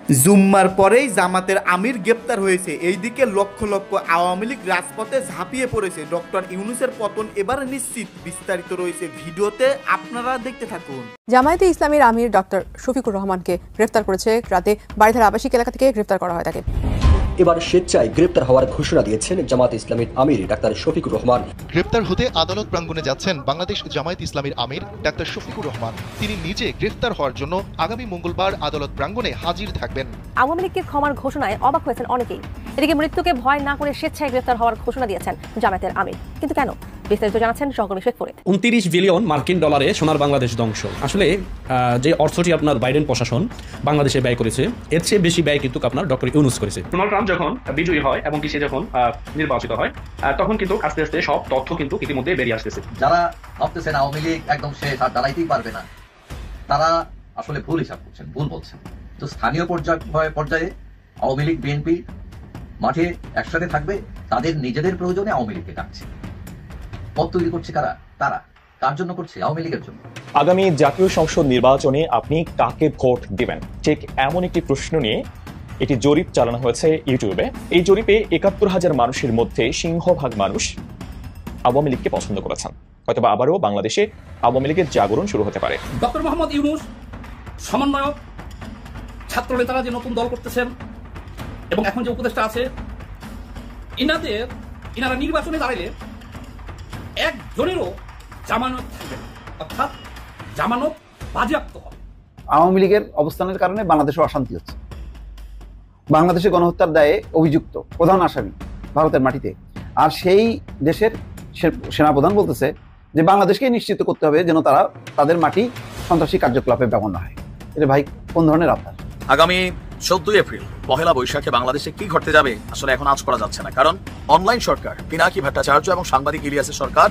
জুম্মার পরেই জামাতের আমির গ্রেপ্তার হয়েছে। এইদিকে লক্ষ লক্ষ আওয়ামী লীগ রাজপথে ঝাঁপিয়ে পড়েছে। ডক্টর ইউনূসের পতন এবার নিশ্চিত। বিস্তারিত রয়েছে ভিডিওতে, আপনারা দেখতে থাকুন। জামায়াতে ইসলামীর আমির ডক্টর শফিকুর রহমানকে গ্রেফতার করেছে। রাতে বাড়িধারা আবাসিক এলাকা থেকে গ্রেফতার করা হয় তাকে। এবার স্বেচ্ছায় গ্রেপ্তার হওয়ার ঘোষণা দিয়েছেন জামায়াত ইসলামীর আমির ডাক্তার শফিকুর রহমান। গ্রেপ্তার হতে আদালত প্রাঙ্গণে যাচ্ছেন বাংলাদেশ জামায়াত ইসলামীর আমির ডাক্তার শফিকুর রহমান। তিনি নিজে গ্রেফতার হওয়ার জন্য আগামী মঙ্গলবার আদালত প্রাঙ্গণে হাজির থাকবেন। আওয়ামী লীগকে ক্ষমার ঘোষণায় অবাক হয়েছেন অনেকেই। এদিকে মৃত্যুকে ভয় না করে স্বেচ্ছায় গ্রেফতার হওয়ার ঘোষণা দিয়েছেন জামায়াতের আমির। কিন্তু কেন? বিস্তারিত জানাচ্ছেন সহকর্মী শেখ ফরিদ। 29 বিলিয়ন মার্কিন ডলারে সোনার বাংলাদেশ ধ্বংস। আসলে যে অর্থটি আপনার বাইডেন প্রশাসন বাংলাদেশে ব্যয় করেছে, এর চেয়ে বেশি ব্যয় কিন্তু আপনার ডক্টর ইউনূস করেছে। ডোনাল্ড ট্রাম্প যখন বিজয়ী হয় এবং সে যখন নির্বাচিত হয়, তখন কিন্তু আস্তে আস্তে সব তথ্য কিন্তু ইতিমধ্যে বেরিয়ে আসতেছে। যারা ভাবতেছেন আওয়ামী লীগ একদম শেষ আর দাঁড়াইতেই পারবে না, তারা আসলে ভুল হিসাব করছেন, ভুল বলছেন। তো স্থানীয় পর্যায়ে আওয়ামী লীগ বিএনপি মাঠে একসাথে থাকবে, তাদের নিজেদের প্রয়োজনে আওয়ামী লীগকে ডাকছে। পথ তৈরি করছে কারা? তারা কার জন্য করছে? আওয়ামী লীগের জন্য। আগামী জাতীয় সংসদ নির্বাচনে আপনি কাকে ভোট দিবেন, ঠিক এমন একটি প্রশ্ন নিয়ে একটি জরিপ চালানো হয়েছে ইউটিউবে। এই জরিপে ৭১,০০০ মানুষের মধ্যে সিংহভাগ মানুষ আওয়ামী লীগকে পছন্দ করেছেন। হয়তোবা আবারও বাংলাদেশে আওয়ামী লীগের জাগরণ শুরু হতে পারে। ডক্টর মোহাম্মদ ইউনূস সমন্বয়ক, ছাত্র নেতারা যে নতুন দল করতেছেন এবং এখন যে উপদেষ্টা আছে, ইনারা নির্বাচনে দাঁড়াইলে একজনেরও জামানত থাকবে না, অর্থাৎ জামানত বাজেয়াপ্ত হবে। আওয়ামী লীগের অবস্থানের কারণে বাংলাদেশে অশান্তি হচ্ছে। বাংলাদেশে গণহত্যার দায়ে অভিযুক্ত প্রধান আসামি ভারতের মাটিতে, আর সেই দেশের সেনাপ্রধান বলতেছে যে বাংলাদেশকে নিশ্চিত করতে হবে যেন তারা তাদের মাটি সন্ত্রাসী কার্যকলাপে ব্যবহার না হয়। এটা ভাই কোন ধরনের আবদার? আগামী 14 এপ্রিল পহেলা বৈশাখে বাংলাদেশে কি ঘটতে যাবে আসলে এখন আজ করা যাচ্ছে না, কারণ অনলাইন সরকার পিনাকি ভট্টাচার্য এবং সাংবাদিক ইলিয়াসের সরকার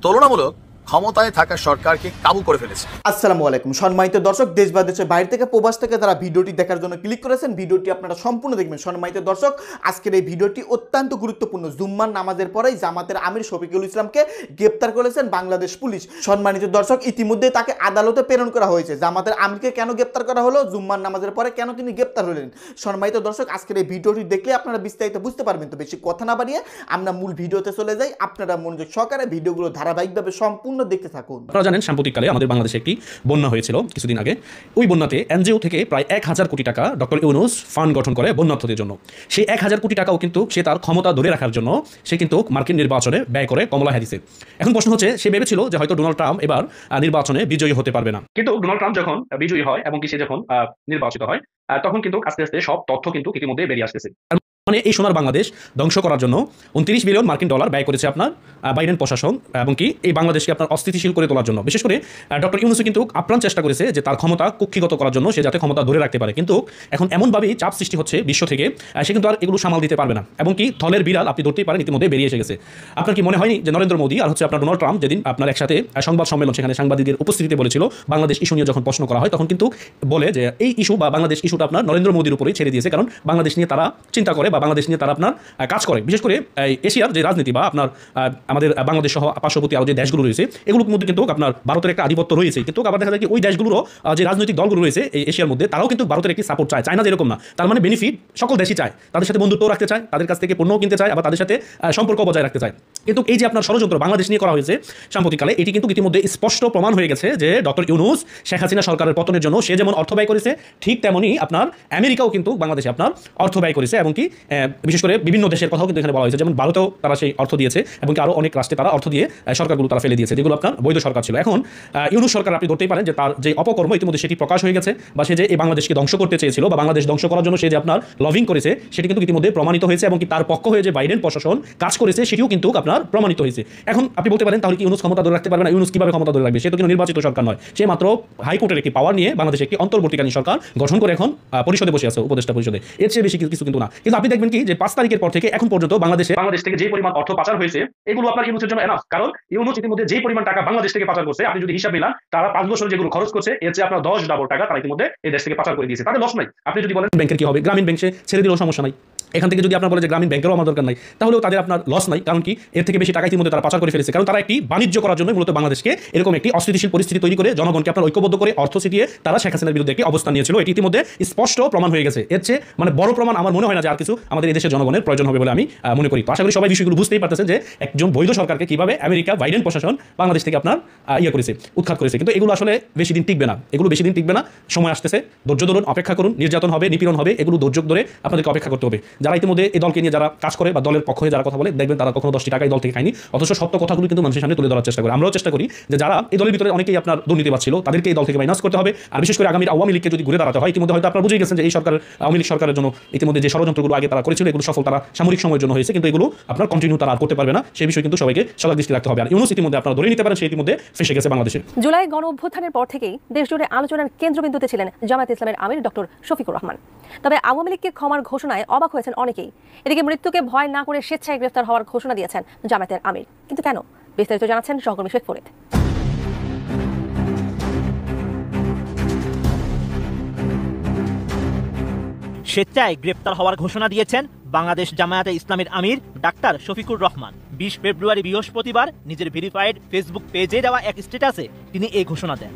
তুলনামূলক ক্ষমতায় থাকা সরকারকে কাবু করে ফেলেছে। আসসালামু আলাইকুম সম্মানিত দর্শক, দেশ বা দেশের বাইরে থেকে প্রবাস থেকে তারা ভিডিওটি দেখার জন্য ক্লিক করেছেন। ভিডিওটি আপনারা সম্পূর্ণ দেখবেন। সম্মানিত দর্শক, আজকের এই ভিডিওটি অত্যন্ত গুরুত্বপূর্ণ। জুম্মার নামাজের পরেই জামাতের আমির শফিকুল ইসলামকে গ্রেপ্তার করেছেন বাংলাদেশ পুলিশ। সম্মানিত দর্শক, ইতিমধ্যে তাকে আদালতে প্রেরণ করা হয়েছে। জামাতের আমিরকে কেন গ্রেপ্তার করা হলো, জুম্মার নামাজের পরে কেন তিনি গ্রেপ্তার হলেন, সম্মানিত দর্শক আজকের এই ভিডিওটি দেখলে আপনারা বিস্তারিত বুঝতে পারবেন। তো বেশি কথা না বাড়িয়ে আমরা মূল ভিডিওতে চলে যাই। আপনারা মনোযোগ সহকারে ভিডিওগুলো ধারাবাহিকভাবে সম্পূর্ণ দেখতে থাকুন। আপনারা জানেন সাম্প্রতিককালে আমাদের বাংলাদেশে একটি বন্যা হয়েছিল কিছুদিন আগে। ওই বন্যাতে এনজিও থেকে প্রায় ১,০০০ কোটি টাকা ডক্টর ইউনূস ফান্ড গঠন করে বন্যার্থদের জন্য। সেই ১,০০০ কোটি টাকাও কিন্তু সে তার ক্ষমতা ধরে রাখার জন্য সে কিন্তু মার্কিন নির্বাচনে ব্যয় করে কমলা হ্যারিসে। এখন প্রশ্ন হচ্ছে, সে ভেবেছিল যে হয়তো ডোনাল্ড ট্রাম্প এবার নির্বাচনে বিজয়ী হতে পারবে না। কিন্তু ডোনাল্ড ট্রাম্প যখন বিজয়ী হয় এবং সে যখন নির্বাচিত হয়, তখন কিন্তু আস্তে আস্তে সব তথ্য কিন্তু ইতিমধ্যে বেরিয়ে আসতেছে। মানে এই সোনার বাংলাদেশ ধ্বংস করার জন্য 29 বিলিয়ন মার্কিন ডলার ব্যয় করেছে আপনার বাইডেন প্রশাসন, এবং কি এই বাংলাদেশকে আপনার অস্থিতিশীল করে তোলার জন্য। বিশেষ করে ডক্টর ইউনূস কিন্তু আপ্রাণ চেষ্টা করেছে যে তার ক্ষমতা কুক্ষিগত করার জন্য, সে যাতে ক্ষমতা ধরে রাখতে পারে। কিন্তু এখন এমনভাবেই চাপ সৃষ্টি হচ্ছে বিশ্ব থেকে, সে কিন্তু আর এগুলো সামাল দিতে পারবে না। এবং কি থলের বিড়াল আপনি ধরতেই পারেন ইতিমধ্যে বেরিয়ে এসে গেছে। আপনার কি মনে হয়নি যে নরেন্দ্র মোদী আর হচ্ছে আপনার ডোনাল্ড ট্রাম্প যেদিন আপনার একসাথে সংবাদ সম্মেলন, সেখানে সাংবাদিকদের উপস্থিতিতে বলেছিল বাংলাদেশ ইস্যু নিয়ে যখন প্রশ্ন করা হয়, তখন কিন্তু বলে যে এই ইস্যু বা বাংলাদেশ ইস্যুটা আপনার নরেন্দ্র মোদীর উপরেই ছেড়ে দিয়েছে, কারণ বাংলাদেশ নিয়ে তারা চিন্তা করে বা বাংলাদেশ নিয়ে তারা আপনার কাজ করে। বিশেষ করে এশিয়ার যে রাজনীতি বা আপনার আমাদের বাংলাদেশ সহ পার্শ্ববর্তী আরও যে দেশগুলো রয়েছে, এগুলোর মধ্যে কিন্তু আপনার ভারতের একটা আধিপত্য রয়েছে। কিন্তু আবার দেখা যায় কি ওই দেশগুলোরও যে রাজনৈতিক দলগুলো রয়েছে এই এশিয়ার মধ্যে, তারাও কিন্তু ভারতের একটি সাপোর্ট চায়, চায় না যেরকম না। তার মানে বেনিফিট সকল দেশই চায়, তাদের সাথে বন্ধুত্ব রাখতে চায়, তাদের কাছ থেকে পণ্যও কিনতে চায়, আবার তাদের সাথে সম্পর্ক বজায় রাখতে চায়। কিন্তু এই যে আপনার ষড়যন্ত্র বাংলাদেশ নিয়ে করা হয়েছে সাম্প্রতিককালে, এটি কিন্তু ইতিমধ্যে স্পষ্ট প্রমাণ হয়ে গেছে যে ডক্টর ইউনূস শেখ হাসিনা সরকারের পতনের জন্য সে যেমন অর্থ ব্যয় করেছে, ঠিক তেমনই আপনার আমেরিকাও কিন্তু বাংলাদেশে আপনার অর্থ ব্যয় করেছে। এবং কি বিশেষ করে বিভিন্ন দেশের কথাও কিন্তু এখানে বলা হয়েছে, যেমন ভারতেও তারা সেই অর্থ দিয়েছে, এবং আরও অনেক রাষ্ট্রে তারা অর্থ দিয়ে সরকারগুলো তারা ফেলে দিয়েছে, যেগুলো আপনার বৈধ সরকার ছিল। এখন ইউনূস সরকার আপনি ধরতেই পারেন যে তার যে অপকর্ম ইতিমধ্যে সেটি প্রকাশ হয়ে গেছে, বা সে যে এই বাংলাদেশকে ধ্বংস করতে চেয়েছিল বা বাংলাদেশ ধ্বংস করার জন্য সে যে আপনার লবিং করেছে, সেটি কিন্তু ইতিমধ্যে প্রমাণিত হয়েছে। এবং কি তার পক্ষ হয়ে যে বাইডেন প্রশাসন কাজ করেছে, সেটিও কিন্তু আপনার প্রমাণিত হয়েছে। এখন আপনি বলতে পারেন তাহলে কি ইউনূস ক্ষমতা ধরে রাখতে পারবে না? ইউনূস কিভাবে ক্ষমতা ধরে রাখবে? সে তো কিন্তু নির্বাচিত সরকার নয়, সে মাত্র হাইকোর্টের একটি পাওয়ার নিয়ে বাংলাদেশে একটি অন্তর্বর্তীকালীন সরকার গঠন করে এখন পরিষদে বসে আছে, উপদেষ্টা পরিষদে। এর চেয়ে বেশি কিছু কিন্তু না। কিন্তু আপনি দেখবেন কি যে 5 তারিখের পর থেকে এখন পর্যন্ত বাংলাদেশ থেকে যে পরিমাণ অর্থ পাচার হয়েছে, এগুলো আপনার ইউনূসের জন্য এনাফ। কারণ ইউনূস ইতিমধ্যে যে পরিমাণ টাকা বাংলাদেশ থেকে পাচার করছে, আপনি যদি হিসাব মিলান, তারা 5 বছর যেগুলো খরচ করছে, এর চেয়ে আপনার 10 ডাবল টাকা তারা ইতিমধ্যে এই দেশ থেকে পাচার করে দিয়েছে। তাদের লস নাই। আপনি যদি বলেন ব্যাংকের কি হবে, গ্রামীণ ব্যাংক সে ছেড়ে দিলেও সমস্যা নাই। এখান থেকে যদি আপনার বলে যে গ্রামীণ ব্যাংকেরও আমার দরকার নাই, তাহলেও তাদের আপনার লস নাই। কারণ কি, এর থেকে বেশি টাকা ইতিমধ্যে তারা পাচার করে ফেলেছে। কারণ তারা একটি বাণিজ্য করার জন্য মূলত বাংলাদেশকে এরকম একটি অস্থিতিশীল পরিস্থিতি তৈরি করে জনগণকে আপনার ঐক্যবদ্ধ করে অর্থ ছিটিয়ে তারা শেখ হাসিনার বিরুদ্ধে একটি অবস্থান নিয়েছিল। এটি ইতিমধ্যে স্পষ্ট প্রমাণ হয়ে গেছে। এর চেয়ে মানে বড় প্রমাণ আমার মনে হয় না যে আর কিছু আমাদের এই দেশের জনগণের প্রয়োজন হবে বলে আমি মনে করি। তো আশা করি সবাই বিষয়গুলো বুঝতেই পারতেছেন যে একজন বৈধ সরকারকে কিভাবে আমেরিকা বাইডেন প্রশাসন বাংলাদেশ থেকে আপনার করেছে, উৎখাত করেছে। কিন্তু এগুলো আসলে বেশি দিন টিকবে না, এগুলো বেশি দিন টিকবে না। সময় আসতেছে, ধৈর্য ধরুন, অপেক্ষা করুন। নির্যাতন হবে, নিপীড়ন হবে, এগুলো ধৈর্য ধরে আপনাদেরকে অপেক্ষা করতে হবে। যারা ইতিমধ্যে এই দলকে নিয়ে যারা কাজ করে বা দলের পক্ষ হয়ে যারা কথা বলে, দেখবেন তারা কখনো 10টি টাকা এই দল থেকে খায়নি, অথচ সত্য কথাগুলো কিন্তু মানুষের সামনে তুলে ধরার চেষ্টা করে। আমরাও চেষ্টা করি যে যারা এই দলের ভিতরে অনেকেই আপনার দুর্নীতিবাজ ছিল তাদেরকে এই দল থেকে মাইনাস করতে হবে। আর বিশেষ করে আগামী আওয়ামী লীগকে যদি ঘুরে দাঁড়াতে হয়, ইতিমধ্যে হয়তো আপনারা বুঝেই গেছেন যে এই সরকার আওয়ামী লীগ সরকারের জন্য ইতিমধ্যে যে ষড়যন্ত্রগুলো আগে তারা করেছিল এগুলো সফল তারা সামরিক সময়ের জন্য হয়েছে, কিন্তু এগুলো আপনার কন্টিনিউ তারা আর করতে পারবে না। সেই বিষয়ে কিন্তু সবাইকে সজাগ দৃষ্টি রাখতে হবে। আর ইউনূস ইতিমধ্যে আপনারা ধরে নিতে পারেন সে ইতিমধ্যে ফেসে গেছে বাংলাদেশে। জুলাই গণ অভ্যুত্থানের পর থেকেই দেশজুড়ে আলোচনার কেন্দ্রবিন্দুতে ছিলেন জামায়াত ইসলামের আমির ডক্টর শফিকুর রহমান। তবে আওয়ামী লীগকে ক্ষমার ঘোষণায় অবাক হয়েছেন অনেকেই। এদিকে মৃত্যুকে ভয় না করে স্বেচ্ছায় গ্রেফতার হওয়ার ঘোষণা দিয়েছেন জামায়াতের আমির। কিন্তু কেন? বিস্তারিত জানাচ্ছেন সহকর্মী শেখ ফরিদ। স্বেচ্ছায় গ্রেপ্তার হওয়ার ঘোষণা দিয়েছেন বাংলাদেশ জামায়াতে ইসলামের আমির ডাক্তার শফিকুর রহমান। 20 ফেব্রুয়ারি বৃহস্পতিবার নিজের ভেরিফাইড ফেসবুক পেজে দেওয়া এক স্ট্যাটাসে তিনি এই ঘোষণা দেন।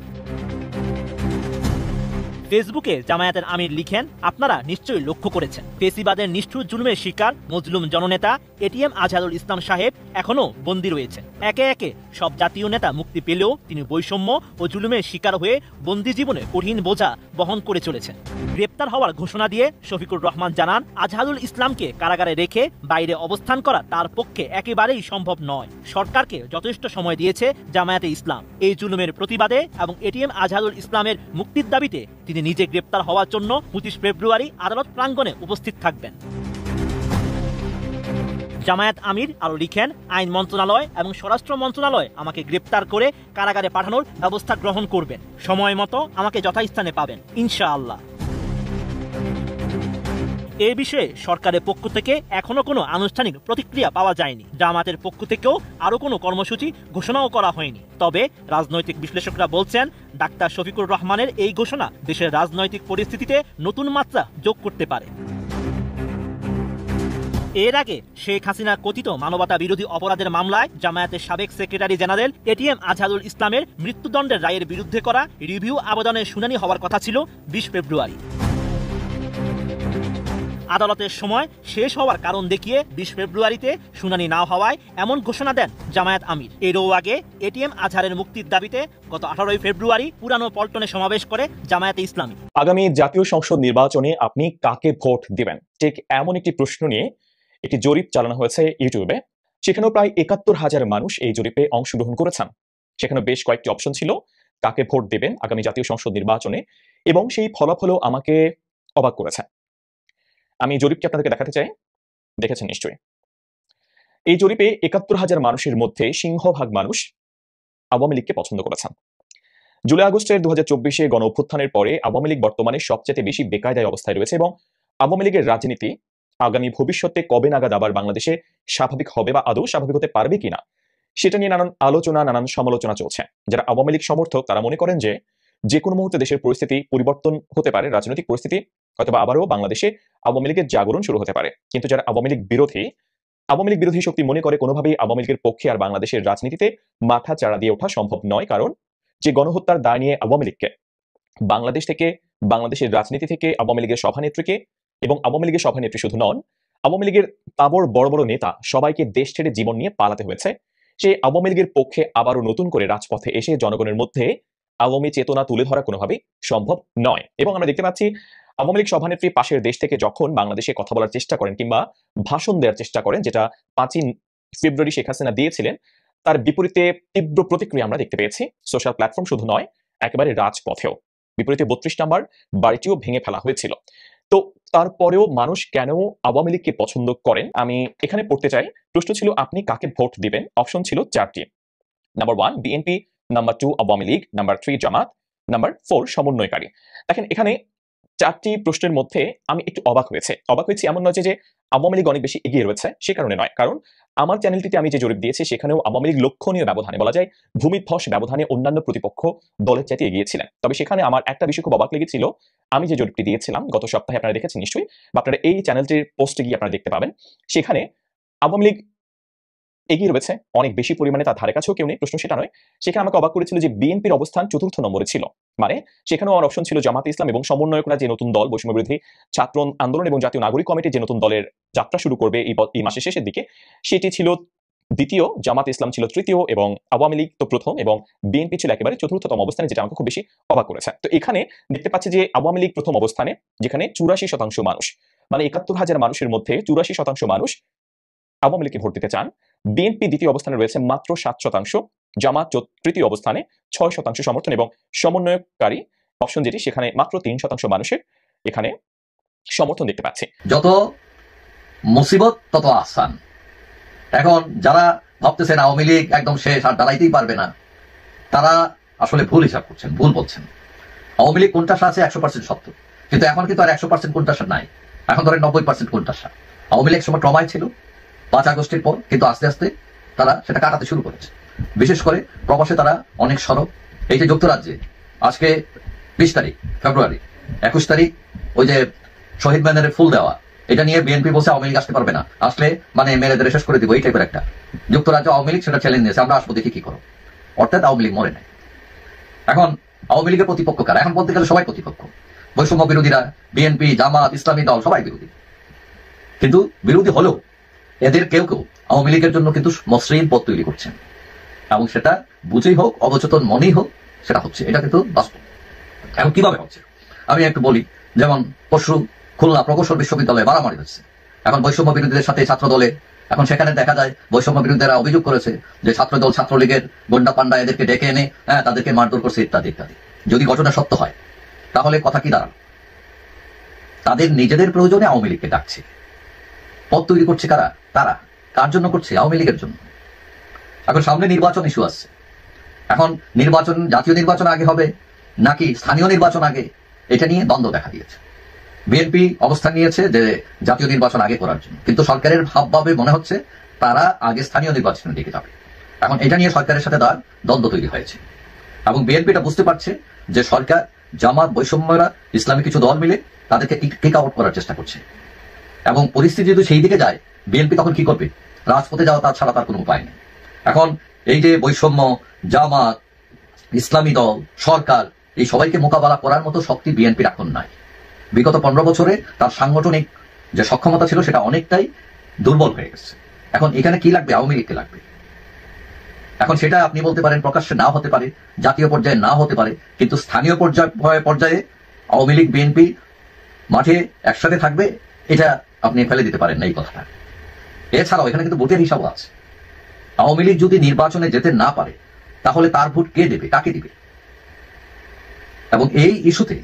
ফেসবুকে জামায়াতের আমির লিখেন, আপনারা নিশ্চয়ই লক্ষ্য করেছেন ফেসিবাদের নিষ্ঠুর জুলুমের শিকার মজলুম জননেতা এটিএম আজহারুল ইসলাম সাহেব এখনো বন্দী রয়েছে। একে একে সব জাতীয় নেতা মুক্তি পেলেও তিনি বৈষম্য ও জুলুমের শিকার হয়ে বন্দী জীবনে কঠিন বোঝা বহন করে চলেছেন। গ্রেপ্তার হওয়ার ঘোষণা দিয়ে শফিকুর রহমান জানান, আজহারুল ইসলামকে কারাগারে রেখে বাইরে অবস্থান করা তার পক্ষে একেবারেই সম্ভব নয়। সরকারকে যথেষ্ট সময় দিয়েছে জামায়াতে ইসলাম এই জুলুমের প্রতিবাদে এবং এটিএম আজহারুল ইসলামের মুক্তির দাবিতে তিনি নিজে গ্রেপ্তার হওয়ার জন্য 25 ফেব্রুয়ারি আদালত প্রাঙ্গণে উপস্থিত থাকবেন। জামায়াত আমির আরো লিখেন, আইন মন্ত্রণালয় এবং স্বরাষ্ট্র মন্ত্রণালয় আমাকে গ্রেপ্তার করে কারাগারে পাঠানোর ব্যবস্থা গ্রহণ করবেন। সময় মতো আমাকে যথাস্থানে পাবেন ইনশাআল্লাহ। এই বিষয়ে সরকারের পক্ষ থেকে এখনো কোনো আনুষ্ঠানিক প্রতিক্রিয়া পাওয়া যায়নি। জামায়াতের পক্ষ থেকেও আরো কোনো কর্মসূচি ঘোষণাও করা হয়নি। তবে রাজনৈতিক বিশ্লেষকরা বলছেন, ডাক্তার শফিকুর রহমানের এই ঘোষণা দেশের রাজনৈতিক পরিস্থিতিতে নতুন মাত্রা যোগ করতে পারে। এর আগে শেখ হাসিনা কথিত মানবতা বিরোধী অপরাধের মামলায় জামায়াতের সাবেক সেক্রেটারি জেনারেল এটিএম আজহারুল ইসলামের মৃত্যুদণ্ডের রায়ের বিরুদ্ধে করা রিভিউ আবেদনের শুনানি হওয়ার কথা ছিল 20 ফেব্রুয়ারি। আদালতের সময় শেষ হওয়ার কারণ দেখিয়ে 20 ফেব্রুয়ারিতে শুনানি না হওয়ায় এমন ঘোষণা দেন জামায়াত আমির। এরও আগে এটিএম আজহারের মুক্তির দাবিতে গত 18 ফেব্রুয়ারি পুরানো পল্টনে সমাবেশ করে জামায়াতে ইসলামী। আগামী জাতীয় সংসদ নির্বাচনে আপনি কাকে ভোট দিবেন, ঠিক এমন একটি প্রশ্ন নিয়ে একটি জরিপ চালানো হয়েছে ইউটিউবে। সেখানেও প্রায় ৭১,০০০ মানুষ এই জরিপে অংশগ্রহণ করেছেন। সেখানে বেশ কয়েকটি অপশন ছিল কাকে ভোট দেবেন আগামী জাতীয় সংসদ নির্বাচনে, এবং সেই ফলাফলও আমাকে অবাক করেছে। আমি জরিপটি আপনাদেরকে দেখাতে চাই, দেখেছেন নিশ্চয়ই। এই জরিপে ৭১,০০০ মানুষের মধ্যে সিংহভাগ মানুষ আওয়ামী লীগকে পছন্দ করেছেন। জুলাই আগস্টের 2024 গণ অভ্যুত্থানের পরে আওয়ামী লীগ বর্তমানে সবচেয়ে বেশি বেকায়দায় অবস্থায় রয়েছে, এবং আওয়ামী লীগের রাজনীতি আগামী ভবিষ্যতে কবে নাগাদ আবার বাংলাদেশে স্বাভাবিক হবে বা আদৌ স্বাভাবিক হতে পারবে কিনা সেটা নিয়ে নানান আলোচনা, নানান সমালোচনা চলছে। যারা আওয়ামী লীগ সমর্থক তারা মনে করেন যে কোনো মুহূর্তে দেশের পরিস্থিতি পরিবর্তন হতে পারে, রাজনৈতিক পরিস্থিতি অথবা আবারও বাংলাদেশে আওয়ামী লীগের জাগরণ শুরু হতে পারে। কিন্তু যারা আওয়ামী লীগ বিরোধী শক্তি মনে করে কোনোভাবেই আওয়ামী লীগের পক্ষে আর বাংলাদেশের রাজনীতিতে মাথা চাড়া দিয়ে ওঠা সম্ভব নয়। কারণ যে গণহত্যার দায় নিয়ে আওয়ামী লীগকে বাংলাদেশ থেকে, বাংলাদেশের রাজনীতি থেকে আওয়ামী লীগের সভানেত্রীকে, এবং আওয়ামী লীগের সভানেত্রী শুধু নন, আওয়ামী লীগের তাবড় বড় বড় নেতা সবাইকে দেশ ছেড়ে জীবন নিয়ে পালাতে হয়েছে। সেই আওয়ামী লীগের পক্ষে আবারও নতুন করে রাজপথে এসে জনগণের মধ্যে আওয়ামী চেতনা তুলে ধরা কোনোভাবেই সম্ভব নয়। এবং আমরা দেখতে পাচ্ছি আওয়ামী লীগ সভানেত্রী পাশের দেশ থেকে যখন বাংলাদেশে কথা বলার চেষ্টা করেন কিংবা ভাষণ দেওয়ার চেষ্টা করেন, যেটা 5 ফেব্রুয়ারি শেখ হাসিনা দিয়েছিলেন, তার বিপরীতে তীব্র প্রতিক্রিয়া আমরা দেখতে পেয়েছি। সোশ্যাল প্ল্যাটফর্ম শুধু নয়, একেবারে রাজপথেও বিপরীতে 32 নম্বর বাড়িটিও ভেঙে ফেলা হয়েছিল। তো তারপরেও মানুষ কেন আওয়ামী লীগকে পছন্দ করেন আমি এখানে পড়তে চাই। প্রশ্ন ছিল আপনি কাকে ভোট দিবেন। অপশন ছিল 4টি। Number 1 BNP, number 2 Awami League, number 3 জামাত, নাম্বার 4 সমন্বয়কারী। দেখেন এখানে 4টি প্রশ্নের মধ্যে আমি একটু অবাক হয়েছি এমন নয় যে আওয়ামী লীগ অনেক বেশি এগিয়ে রয়েছে সে কারণে নয়, কারণ আমার চ্যানেলটিতে আমি যে জরিপ দিয়েছি সেখানেও আওয়ামী লীগ লক্ষণীয় ব্যবধানে, বলা যায় ভূমিধ্বস ব্যবধানে অন্যান্য প্রতিপক্ষ দলের চাইতে এগিয়েছিলেন। তবে সেখানে আমার একটা বিষয় খুব অবাক লেগেছিল, আমি যে জরিপটি দিয়েছিলাম গত সপ্তাহে, আপনারা দেখেছেন নিশ্চয়ই, বা আপনারা এই চ্যানেলটির পোস্টে গিয়ে আপনারা দেখতে পাবেন, সেখানে আওয়ামী লীগ এগিয়ে রয়েছে অনেক বেশি পরিমাণে, তার ধারে কাছেও কেউ নেই, প্রশ্ন সেটা নয়। সেখানে আমাকে অবাক করেছিল যে বিএনপির অবস্থান 4র্থ নম্বরে ছিল, মানে সেখানেও আমার অপশন ছিল জামাতে ইসলাম এবং সমন্বয়করা যে নতুন দল বৈষম্যবিরোধী ছাত্র আন্দোলন এবং জাতীয় নাগরিক কমিটি যে নতুন দলের যাত্রা শুরু করবে এই মাসের শেষের দিকে, সেটি ছিল দ্বিতীয়, জামাতে ইসলাম ছিল তৃতীয় এবং আওয়ামী লীগ তো প্রথম এবং বিএনপি ছিল একেবারে 4র্থতম অবস্থানে, যেটা আমাকে খুব বেশি অবাক করেছে। তো এখানে দেখতে পাচ্ছি যে আওয়ামী লীগ প্রথম অবস্থানে, যেখানে 84% মানুষ, মানে 71,000 মানুষের মধ্যে 84% মানুষ আওয়ামী লীগকে ভোট দিতে চান। বিএনপি দ্বিতীয় অবস্থানে রয়েছে মাত্র 7%, জামাত তৃতীয় অবস্থানে 6% সমর্থন এবং সমন্বয়কারী অপশন যেটি, সেখানে মাত্র 3% মানুষের এখানে সমর্থন দেখতে পাচ্ছি। যত মুসিবত তত আসান। এখন যারা ভাবতেছেন আওয়ামী লীগ একদম শেষ আর দাঁড়াইতেই পারবে না, তারা আসলে ভুল হিসাব করছেন, ভুল বলছেন। আওয়ামী লীগ কোনটাশা আছে 100% সত্য, কিন্তু এখন কিন্তু আর 100% কোনটাশা নাই। এখন ধরেন 90% কোনটাশা। আওয়ামী লীগ সময় ট্রমায় ছিল 5 আগস্টের পর, কিন্তু আস্তে আস্তে তারা সেটা কাটাতে শুরু করেছে। বিশেষ করে প্রবাসে তারা অনেক সরব। এই যে যুক্তরাজ্যে আজকে 20 তারিখ ফেব্রুয়ারি, 21 তারিখ ওই যে শহীদ ব্যানারে ফুল দেওয়া, এটা নিয়ে বিএনপি বলছে আওয়ামী লীগ আসতে পারবে না, আসলে মানে মেরে ধরে শেষ করে দিব, এই টাইপের একটা। যুক্তরাজ্য আওয়ামী লীগ সেটা চ্যালেঞ্জ দিয়েছে, আমরা আসবো দেখি কি করো। অর্থাৎ আওয়ামী লীগ মরে নাই। এখন আওয়ামী লীগের প্রতিপক্ষ কারা? এখন বলতে গেলে সবাই প্রতিপক্ষ। বৈষম্য বিরোধীরা, বিএনপি, জামাত, ইসলামী দল সবাই বিরোধী। কিন্তু বিরোধী হলেও এদের কেউ কেউ আওয়ামী লীগের জন্য কিন্তু মসৃণ পথ তৈরি করছেন, এবং সেটা বুঝেই হোক অবচেতন মনেই হোক সেটা হচ্ছে, এটা কিন্তু বাস্তব। এখন কিভাবে হচ্ছে আমি একটু বলি। যেমন পরশু খুলনা প্রকৌশল বিশ্ববিদ্যালয়ে মারামারি হচ্ছে, এখন বৈষম্য বিরোধীদের সাথে ছাত্র দলে। এখন সেখানে দেখা যায় বৈষম্য বিরোধীরা অভিযোগ করেছে যে ছাত্রদল ছাত্রলীগের গন্ডা পান্ডা এদেরকে ডেকে এনে তাদেরকে মারধর করছে ইত্যাদি ইত্যাদি। যদি ঘটনা সত্য হয় তাহলে কথা কি দাঁড়াল? তাদের নিজেদের প্রয়োজনে আওয়ামী লীগকে ডাকছে, পথ তৈরি করছে কারা? তারা কার জন্য করছে? আওয়ামী লীগের জন্য। এখন সামনে নির্বাচন ইস্যু আসছে। এখন নির্বাচন, জাতীয় নির্বাচন আগে হবে নাকি স্থানীয় নির্বাচন আগে, এটা নিয়ে দ্বন্দ্ব দেখা দিয়েছে। বিএনপি অবস্থান নিয়েছে যে জাতীয় নির্বাচন আগে করার জন্য, কিন্তু সরকারের ভাবভাবে মনে হচ্ছে তারা আগে স্থানীয় নির্বাচনের দিকে যাবে। এখন এটা নিয়ে সরকারের সাথে তার দ্বন্দ্ব তৈরি হয়েছে, এবং বিএনপিটা বুঝতে পারছে যে সরকার, জামাত, বৈষম্যরা, ইসলামী কিছু দল মিলে তাদেরকে টেক আউট করার চেষ্টা করছে। এবং পরিস্থিতি যদি সেই দিকে যায়, বিএনপি তখন কি করবে? রাজপথে যাওয়া তার ছাড়া তার কোনো উপায় নেই। এখন এই যে বৈষম্য, জামাত, ইসলামী দল, সরকার, এই সবাইকে মোকাবেলা করার মতো শক্তি বিএনপির এখন নাই। বিগত 15 বছরে তার সাংগঠনিক যে সক্ষমতা ছিল সেটা অনেকটাই দুর্বল হয়ে গেছে। এখন এখানে কি লাগবে? আওয়ামী লীগকে লাগবে। এখন সেটা আপনি বলতে পারেন প্রকাশ্যে না হতে পারে, জাতীয় পর্যায়ে না হতে পারে, কিন্তু স্থানীয় পর্যায়ে আওয়ামী লীগ বিএনপি মাঠে একসাথে থাকবে, এটা আপনি ফেলে দিতে পারেন না এই কথাটা। এছাড়াও এখানে কিন্তু ভোটের হিসাবও আছে। আওয়ামী লীগ যদি নির্বাচনে যেতে না পারে তাহলে তার ভোট কে দেবে, কাকে দিবে? এবং এই ইস্যুতে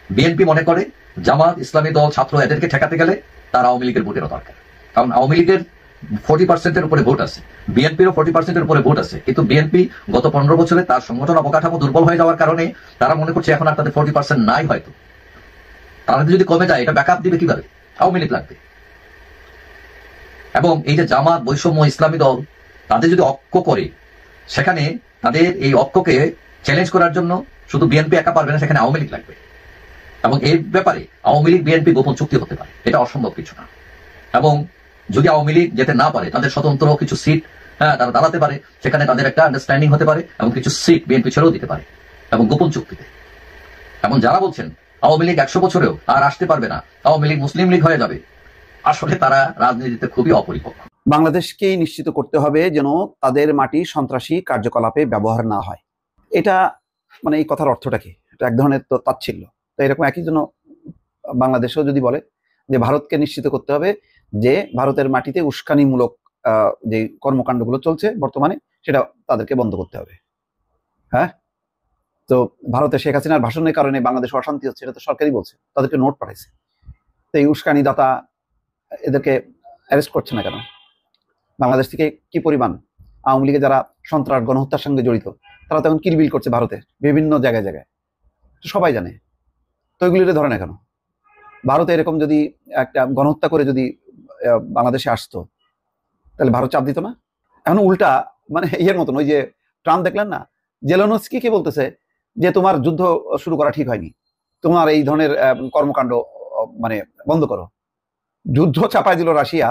বিএনপি মনে করে জামাত, ইসলামী দল, ছাত্র এদেরকে ঠেকাতে গেলে তার আওয়ামী লীগের ভোটেরও দরকার। কারণ আওয়ামী লীগের 40%-এর উপরে ভোট আছে, বিএনপিরও 40%-এর উপরে ভোট আছে, কিন্তু বিএনপি গত 15 বছরে তার সংগঠন অবকাঠামো দুর্বল হয়ে যাওয়ার কারণে তারা মনে করছে এখন আর তাদের 40% নাই, হয়তো তাদের যদি কমে যায় এটা ব্যাকআপ দিবে কিভাবে? আওয়ামী লীগ লাগবে। এবং এই যে জামাত, বৈষম্য, ইসলামী দল তাদের যদি ঐক্য করে, সেখানে তাদের এই ঐক্যকে চ্যালেঞ্জ করার জন্য শুধু বিএনপি একা পারবে না, সেখানে আওয়ামী লীগ লাগবে। এবং এই ব্যাপারে আওয়ামী লীগ বিএনপি গোপন চুক্তি হতে পারে, এটা অসম্ভব কিছু না। এবং যদি আওয়ামী লীগ যেতে না পারে, তাদের স্বতন্ত্র কিছু সিট তারা দাঁড়াতে পারে, সেখানে তাদের একটা আন্ডারস্ট্যান্ডিং হতে পারে, এবং কিছু সিট বিএনপি ছেড়েও দিতে পারে, এবং গোপন চুক্তিতে। এবং যারা বলছেন আওয়ামী লীগ 100 বছরেও আর আসতে পারবে না, আওয়ামী লীগ মুসলিম লীগ হয়ে যাবে, আসলে তারা রাজনীতিতে খুবই অপরিপক্ক। বাংলাদেশকেই নিশ্চিত করতে হবে যেন তাদের মাটি সন্ত্রাসী কার্যকলাপে ব্যবহার না হয়। এটা মানে এই কথার অর্থটা কি? এটা এক ধরনের তো তাচ্ছিল্য। তো এরকম একই জন্য বাংলাদেশেও যদি বলে যে ভারতকে নিশ্চিত করতে হবে যে ভারতের মাটিতে উস্কানিমূলক যে কর্মকাণ্ডগুলো চলছে বর্তমানে, সেটা তাদেরকে বন্ধ করতে হবে। হ্যাঁ, তো ভারতে শেখ হাসিনার ভাষণের কারণে বাংলাদেশ অশান্তি হচ্ছে, এটা তো সরকারই বলছে, তাদেরকে নোট পাঠাইছে। তো এই উস্কানিদাতা এদেরকে অ্যারেস্ট করছে না কেন? বাংলাদেশ থেকে কি পরিমাণ আওয়ামী লীগে যারা সন্ত্রাস গণহত্যার সঙ্গে জড়িত, তারা তখন কিলবিল করছে ভারতের বিভিন্ন জায়গায় জায়গায়, সবাই জানে। তো এগুলিতে ধরে না কেন? ভারতে এরকম যদি একটা গণহত্যা করে যদি বাংলাদেশে আসতো, তাহলে ভারত চাপ দিত না? এখন উল্টা মানে ইয়ের মতন, ওই যে ট্রাম্প দেখলেন না, জেলেনস্কি কি বলতেছে যে তোমার যুদ্ধ শুরু করা ঠিক হয়নি, তোমার এই ধরনের কর্মকাণ্ড মানে বন্ধ করো। যুদ্ধ চাপায় দিল রাশিয়া,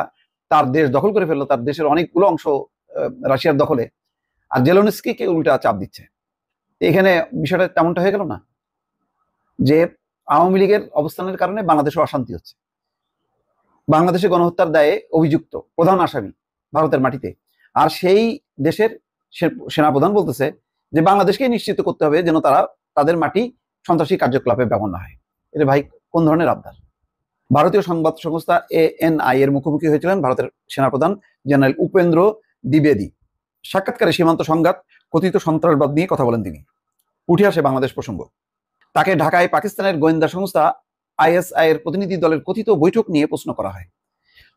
তার দেশ দখল করে ফেললো, তার দেশের অনেকগুলো অংশ রাশিয়ার দখলে, আর জেলেনস্কিকে উল্টা চাপ দিচ্ছে। এখানে বিষয়টা তেমনটা হয়ে গেল না যে আওয়ামী লীগের অবস্থানের কারণে বাংলাদেশে অশান্তি হচ্ছে, বাংলাদেশে গণহত্যার দায়ে অভিযুক্ত প্রধান আসামি ভারতের মাটিতে, আর সেই দেশের সেনাপ্রধান বলতেছে যে বাংলাদেশকে নিশ্চিত করতে হবে যেন তারা তাদের মাটি সন্ত্রাসী কার্যকলাপে ব্যবহার না হয়। এটা ভাই কোন ধরনের আবদার? ভারতীয় সংবাদ সংস্থা ANI এর মুখোমুখি হয়েছিলেন ভারতের সেনাপ্রধান জেনারেল উপেন্দ্র দ্বিবেদী। সাক্ষাৎকারে সীমান্ত সংঘাত, কথিত সন্ত্রাসবাদ নিয়ে কথা বলেন তিনি। উঠে আসে বাংলাদেশ প্রসঙ্গ। তাকে ঢাকায় পাকিস্তানের গোয়েন্দা সংস্থা ISI এর প্রতিনিধি দলের কথিত বৈঠক নিয়ে প্রশ্ন করা হয়।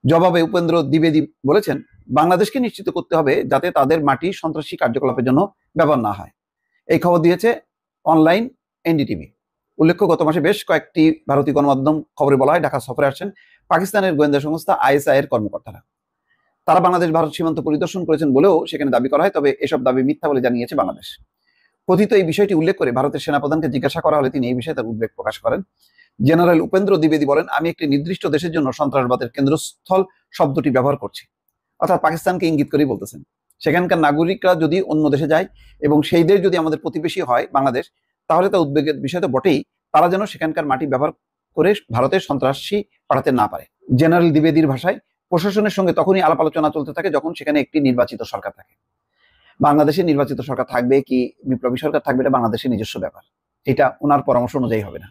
জবাবে উপেন্দ্র দ্বিবেদী বলেছেন, বাংলাদেশকে নিশ্চিত করতে হবে যাতে তাদের মাটি সন্ত্রাসী কার্যকলাপের জন্য ব্যবহার না হয়। এই খবর দিয়েছে অনলাইন NDTV। উল্লেখ্য, গত মাসে বেশ কয়েকটি ভারতীয় গণমাধ্যম খবরে বলা হয় ঢাকা সফরে আসছেন পাকিস্তানের গোয়েন্দা সংস্থা ISI এর কর্মকর্তারা। তারা বাংলাদেশ ভারত সীমান্ত পরিদর্শন করেছেন বলেও সেখানে দাবি করা হয়, তবে এসব দাবি মিথ্যা বলে জানিয়েছে বাংলাদেশ। কথিত এই বিষয়টি উল্লেখ করে ভারতের সেনাপ্রধানকে জিজ্ঞাসা করা হলে তিনি এই বিষয়ে তার উদ্বেগ প্রকাশ করেন। জেনারেল উপেন্দ্র দ্বিবেদী বলেন, আমি একটি নির্দিষ্ট দেশের জন্য সন্ত্রাসবাদের কেন্দ্রস্থল শব্দটি ব্যবহার করছি, অর্থাৎ পাকিস্তানকে ইঙ্গিত করেই বলতেছেন। সেখানকার নাগরিকরা যদি অন্য দেশে যায় এবং সেই দেশ যদি আমাদের প্রতিবেশী হয় বাংলাদেশ, তাহলে তা উদ্বেগের বিষয় তো বটেই, তারা যেন সেখানকার মাটি ব্যবহার করে ভারতের সন্ত্রাসী পাঠাতে না পারে। জেনারেল দ্বিবেদীর ভাষায়, প্রশাসনের সঙ্গে তখনই আলাপ আলোচনা চলতে থাকে যখন সেখানে একটি নির্বাচিত সরকার থাকে। বাংলাদেশে নির্বাচিত সরকার থাকবে কি বিপ্লবী সরকার থাকবে, এটা বাংলাদেশের নিজস্ব ব্যাপার, এটা ওনার পরামর্শ অনুযায়ী হবে না।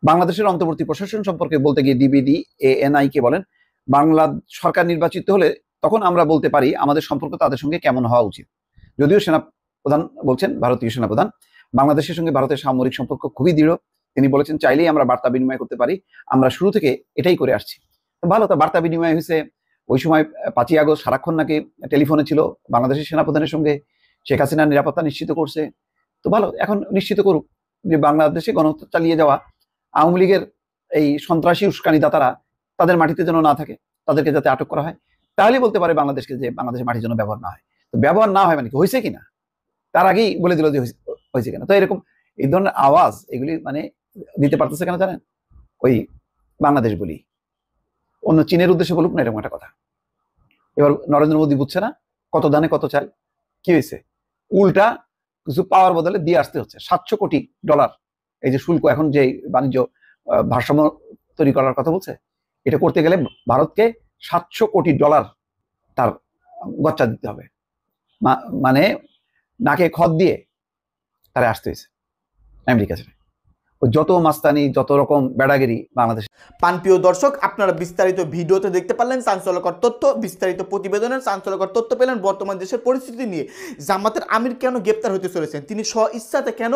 বাংলাদেশের অন্তর্বর্তী প্রশাসন সম্পর্কে বলতে গিয়ে দ্বিবেদী ANI কে বলেন, বাংলা সরকার নির্বাচিত হলে তখন আমরা বলতে পারি আমাদের সম্পর্ক তাদের সঙ্গে কেমন হওয়া উচিত। যদিও সেনাপ্রধান বলছেন, ভারতীয় সেনাপ্রধান, বাংলাদেশের সঙ্গে ভারতের সামরিক সম্পর্ক খুবই দৃঢ়। তিনি বলেছেন, চাইলেই আমরা বার্তা বিনিময় করতে পারি, আমরা শুরু থেকে এটাই করে আসছি। ভালো, তো বার্তা বিনিময় হয়েছে। ওই সময় 5ই আগস্ট সারাক্ষণ নাকি টেলিফোনে ছিল বাংলাদেশের সেনাপ্রধানের সঙ্গে, শেখ হাসিনার নিরাপত্তা নিশ্চিত করছে। তো ভালো, এখন নিশ্চিত করুক যে বাংলাদেশে গণহত্যা চালিয়ে যাওয়া আওয়ামী লীগের এই সন্ত্রাসী উস্কানিদাতারা তাদের মাটিতে যেন না থাকে, তাদেরকে যাতে আটক করা হয়, তাহলেই বলতে পারে বাংলাদেশকে যে বাংলাদেশের মাটির জন্য ব্যবহার না হয়। তো ব্যবহার না হয় মানে কি, হয়েছে কিনা তার আগেই বলে দিল যে হয়েছে কিনা। তো এরকম এই ধরনের আওয়াজ এগুলি মানে দিতে পারতেছে কেন জানেন? ওই বাংলাদেশ বলি, অন্য চীনের উদ্দেশ্যে বলুক না, এরকম একটা কথা। এবার নরেন্দ্র মোদী বুঝছে না কত দানে কত চাল, কি হয়েছে, উল্টা কিছু পাওয়ার বদলে দিয়ে আসতে হচ্ছে। $700 কোটি এই যে শুল্ক, এখন যে বাণিজ্য ভারসাম্য তৈরি করার কথা বলছে, এটা করতে গেলে ভারতকে $700 কোটি তার গচ্চা দিতে হবে, মানে নাকে খত দিয়ে তারা আসতে হয়েছে আমেরিকা ছেড়ে। যত মাস্তানি, যত রকম বেড়াগিরি বাংলাদেশ। প্রিয় দর্শক, আপনারা বিস্তারিত ভিডিওতে দেখতে পারলেন চাঞ্চল্যকর তথ্য, বিস্তারিত প্রতিবেদনের চাঞ্চল্যকর তথ্য পেলেন বর্তমান দেশের পরিস্থিতি নিয়ে। জামাতের আমির কেন গ্রেপ্তার হতে চলেছেন, তিনি স্ব ইচ্ছাতে কেন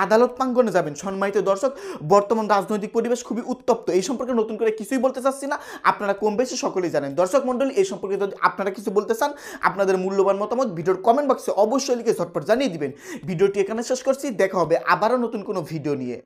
আদালত প্রাঙ্গণে যাবেন। সম্মানিত দর্শক, বর্তমান রাজনৈতিক পরিবেশ খুবই উত্তপ্ত, এই সম্পর্কে নতুন করে কিছুই বলতে চাচ্ছি না, আপনারা কম বেশি সকলেই জানেন। দর্শক মণ্ডলী, এই সম্পর্কে যদি আপনারা কিছু বলতে চান, আপনাদের মূল্যবান মতামত ভিডিওর কমেন্ট বক্সে অবশ্যই লিখে ঝটপট জানিয়ে দিবেন। ভিডিওটি এখানে শেষ করছি, দেখা হবে আবারও নতুন কোনো ভিডিও নিয়ে।